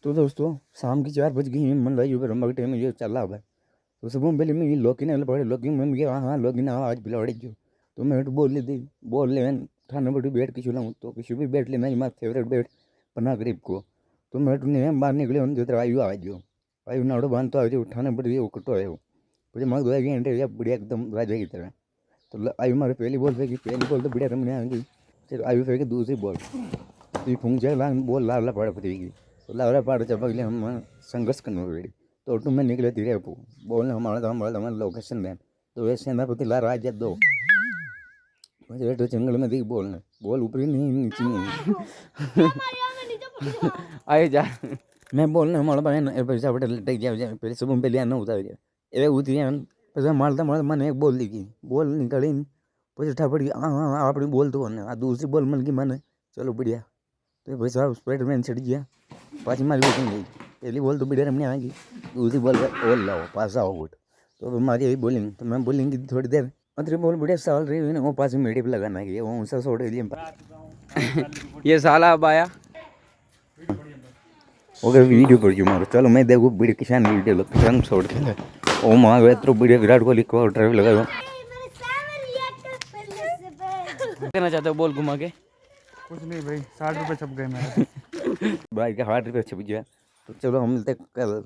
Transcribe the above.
तो दोस्तों शाम की 4 बज गई, मन भाई ऊपर रंबा के टाइम ये चल रहा है। तो सब पहले मैं ये लॉगिन है पड़े लॉगिन में गया, हाँ लॉगिन आज बिला अड़ी गयो। तो मैं बोल ली थी बोल ले थाने बड़ी बैठ के चुला तो किसी भी बैठ लेना हमारा फेवरेट बैठ पन्ना गरीब को। तो मैं बाहर निकले जो तेरा आयु आ गयो, आयु नाड़ो बांध तो आज उठाने पड़ी वो कटो आयो પછી मांग दो घंटे या बढ़िया एकदम राजा की तरह। तो आयु मारे पहली बॉल फेंकी, पहली बॉल तो बढ़िया रमने आ गई। फिर आयु फेंकी दूसरी बॉल तो फूंक जाए लान बॉल लाला पड़ा पड़ेगी। तो लावरा पहाड़ चपक ले हम संघर्ष करने रेडी। तो ऑटो में निकले धीरे बोलने हमारा लोकेशन दें। तो वैसे ना पति ला राज दो तो जंगल में देख बोलने बोल ऊपर नहीं नीचे नहीं आए जा। मैं बोलने हमारा भाई पैसा बटे लटक जाए पहले सुबह पहले आना उतार जाए ए उतरी पैसा मारता मारता मैंने एक बोल दी की बोल निकली પછી ઠા પડી હા આપણી બોલ તો ને આ દૂસરી બોલ મન की મને चलो बढ़िया। तो भाई साहब स्पाइडरमैन चढ़ गया पाची मारी बैटिंग गई। पहली बॉल तो बढ़िया रमने आ गई, दूसरी बॉल ओल लाओ पास आओ आउट। तो हमारी यही बॉलिंग तो मैं बॉलिंग की थोड़ी देर मतलब बॉल बढ़िया साल रही हुई ना वो पास में मेडी पे लगाना है वो ऊँचा छोड़ दिया ये साला अब आया ओके वीडियो कर जो मारो। चलो मैं देखो बढ़िया किसान वीडियो लो किसान छोड़ के ओ माँ तो बढ़िया विराट कोहली को ड्राइव लगा कहना चाहते हो बोल घुमा के कुछ नहीं भाई 60 रुपये छप गए मेरे भाई का 60 रुपये छप गया। तो चलो हम मिलते कल।